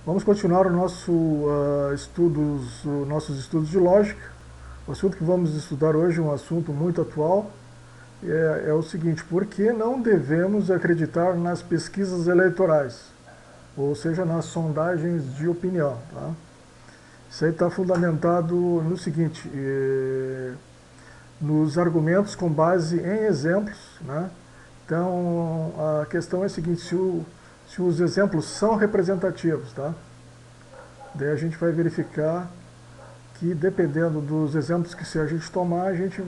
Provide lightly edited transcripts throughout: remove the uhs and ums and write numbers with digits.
Vamos continuar nossos estudos de lógica. O assunto que vamos estudar hoje é um assunto muito atual. É o seguinte: por que não devemos acreditar nas pesquisas eleitorais? Ou seja, nas sondagens de opinião. Tá? Isso aí está fundamentado no seguinte: nos argumentos com base em exemplos. Né? Então, a questão é a seguinte: se os exemplos são representativos, tá? Daí a gente vai verificar que, dependendo dos exemplos que se a gente tomar, a gente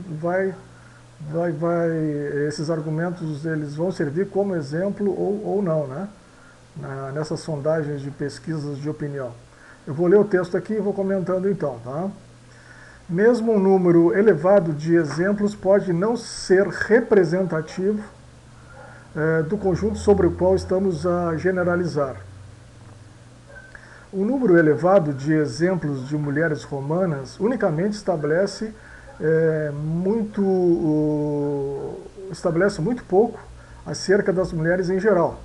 esses argumentos eles vão servir como exemplo ou não, né? Nessas sondagens de pesquisas de opinião. Eu vou ler o texto aqui e vou comentando então, tá? Mesmo um número elevado de exemplos pode não ser representativo do conjunto sobre o qual estamos a generalizar. Um número elevado de exemplos de mulheres romanas unicamente estabelece muito pouco acerca das mulheres em geral,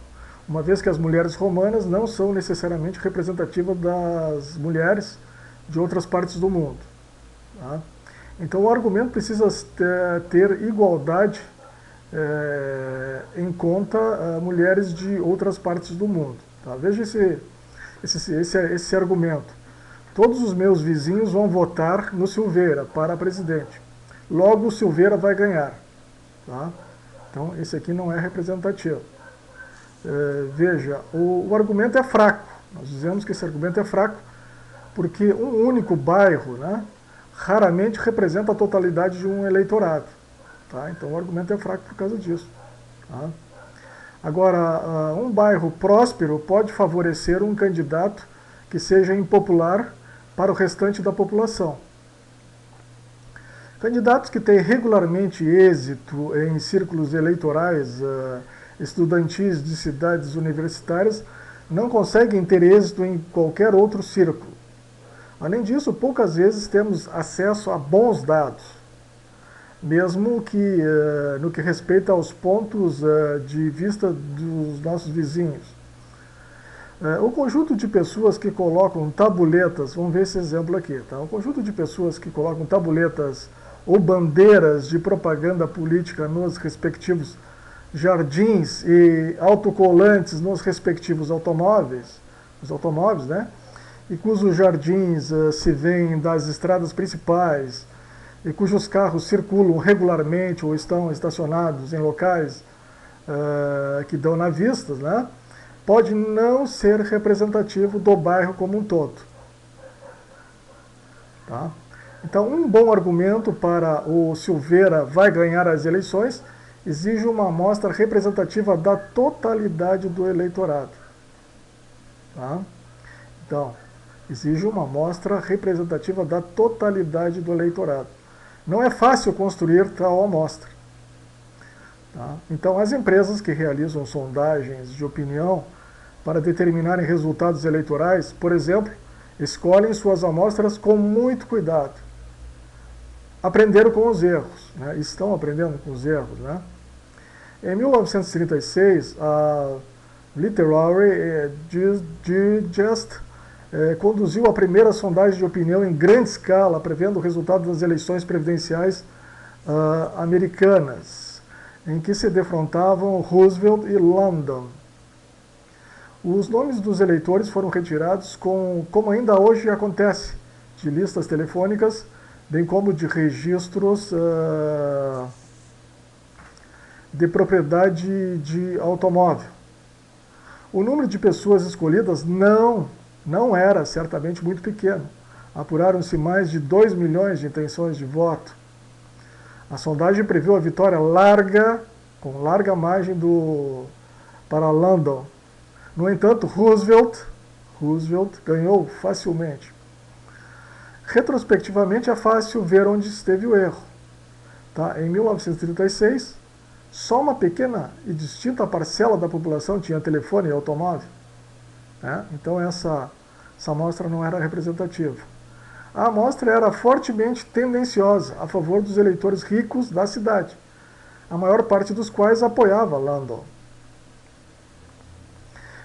uma vez que as mulheres romanas não são necessariamente representativas das mulheres de outras partes do mundo. Tá? Então o argumento precisa ter igualdade em conta mulheres de outras partes do mundo. Tá? Veja esse argumento. Todos os meus vizinhos vão votar no Silveira para presidente. Logo o Silveira vai ganhar. Tá? Então esse aqui não é representativo. Veja, o argumento é fraco. Nós dizemos que esse argumento é fraco porque um único bairro, né, raramente representa a totalidade de um eleitorado. Tá? Então o argumento é fraco por causa disso. Tá? Agora, um bairro próspero pode favorecer um candidato que seja impopular para o restante da população. Candidatos que têm regularmente êxito em círculos eleitorais estudantis de cidades universitárias não conseguem ter êxito em qualquer outro círculo. Além disso, poucas vezes temos acesso a bons dados, mesmo que no que respeita aos pontos de vista dos nossos vizinhos. O conjunto de pessoas que colocam tabuletas, vamos ver esse exemplo aqui, tá? O conjunto de pessoas que colocam tabuletas ou bandeiras de propaganda política nos respectivos jardins e autocolantes nos respectivos automóveis, os automóveis, né? E cujos jardins se vêem das estradas principais, e cujos carros circulam regularmente ou estão estacionados em locais que dão na vista, né, pode não ser representativo do bairro como um todo. Tá? Então, um bom argumento para o Silveira vai ganhar as eleições exige uma amostra representativa da totalidade do eleitorado. Tá? Então, exige uma amostra representativa da totalidade do eleitorado. Não é fácil construir tal amostra. Tá? Então, as empresas que realizam sondagens de opinião para determinarem resultados eleitorais, por exemplo, escolhem suas amostras com muito cuidado. Aprenderam com os erros, né? Estão aprendendo com os erros. Né? Em 1936, a Literary Digest conduziu a primeira sondagem de opinião em grande escala, prevendo o resultado das eleições presidenciais americanas, em que se defrontavam Roosevelt e Lyndon. Os nomes dos eleitores foram retirados, como ainda hoje acontece, de listas telefônicas, bem como de registros de propriedade de automóvel. O número de pessoas escolhidas não era certamente muito pequeno. Apuraram-se mais de 2 milhões de intenções de voto. A sondagem previu a vitória com larga margem para Lyndon. No entanto, Roosevelt ganhou facilmente. Retrospectivamente, é fácil ver onde esteve o erro. Tá? Em 1936, só uma pequena e distinta parcela da população tinha telefone e automóvel. Né? Então essa amostra não era representativa. A amostra era fortemente tendenciosa a favor dos eleitores ricos da cidade, a maior parte dos quais apoiava Lyndon.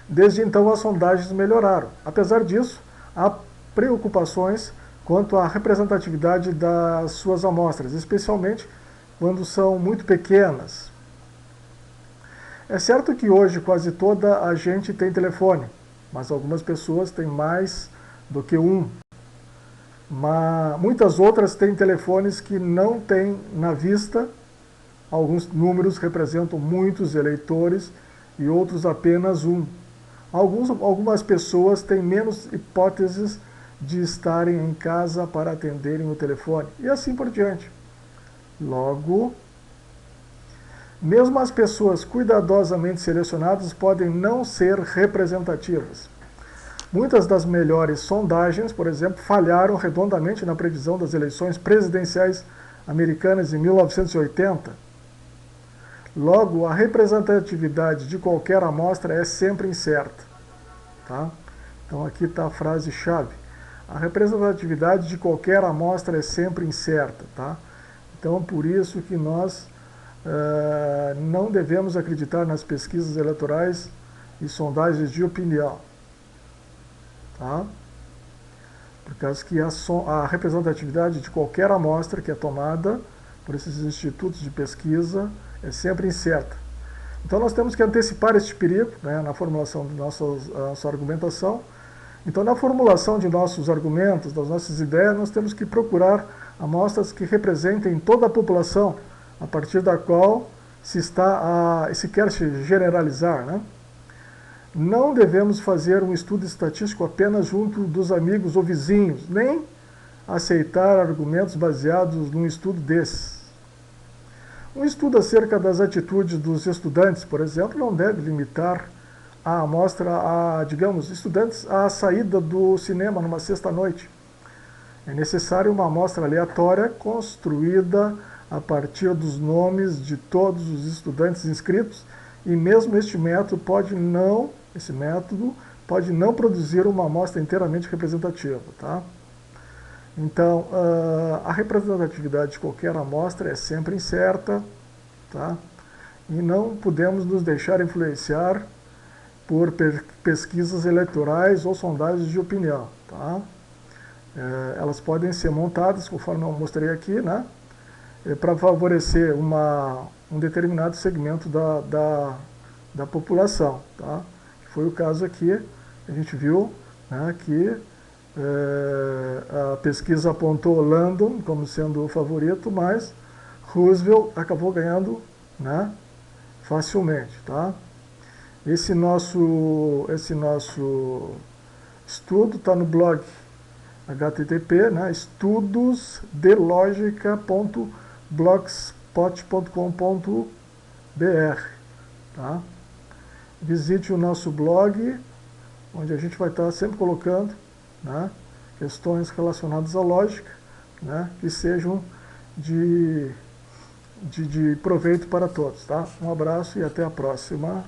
Desde então, as sondagens melhoraram. Apesar disso, há preocupações quanto à representatividade das suas amostras, especialmente quando são muito pequenas. É certo que hoje quase toda a gente tem telefone, mas algumas pessoas têm mais do que um. Mas muitas outras têm telefones que não têm na vista. Alguns números representam muitos eleitores e outros apenas um. Algumas pessoas têm menos hipóteses de estarem em casa para atenderem o telefone, e assim por diante. Logo, mesmo as pessoas cuidadosamente selecionadas podem não ser representativas. Muitas das melhores sondagens, por exemplo, falharam redondamente na previsão das eleições presidenciais americanas em 1980. Logo, a representatividade de qualquer amostra é sempre incerta. Tá? Então aqui está a frase-chave. A representatividade de qualquer amostra é sempre incerta. Tá? Então, por isso que nós não devemos acreditar nas pesquisas eleitorais e sondagens de opinião. Tá? Por causa que a representatividade de qualquer amostra que é tomada por esses institutos de pesquisa é sempre incerta. Então nós temos que antecipar este perigo, né, na formulação de nossa argumentação. Então, na formulação de nossos argumentos, das nossas ideias, nós temos que procurar amostras que representem toda a população, a partir da qual se quer se generalizar, né? Não devemos fazer um estudo estatístico apenas junto dos amigos ou vizinhos, nem aceitar argumentos baseados num estudo desses. Um estudo acerca das atitudes dos estudantes, por exemplo, não deve limitar a amostra a, digamos, estudantes à saída do cinema numa sexta-noite. É necessário uma amostra aleatória construída a partir dos nomes de todos os estudantes inscritos, e mesmo este método pode não produzir uma amostra inteiramente representativa. Tá? Então, a representatividade de qualquer amostra é sempre incerta, tá? E não podemos nos deixar influenciar por pesquisas eleitorais ou sondagens de opinião. Tá? Elas podem ser montadas, conforme eu mostrei aqui, né? Para favorecer um determinado segmento da população. Tá? Foi o caso aqui, a gente viu, né, que a pesquisa apontou Landon como sendo o favorito, mas Roosevelt acabou ganhando, né, facilmente. Tá? Esse nosso estudo está no blog http, né, estudosdelogica.blogspot.com.br. Tá? Visite o nosso blog, onde a gente vai estar sempre colocando, né, questões relacionadas à lógica, né, que sejam de proveito para todos. Tá? Um abraço e até a próxima.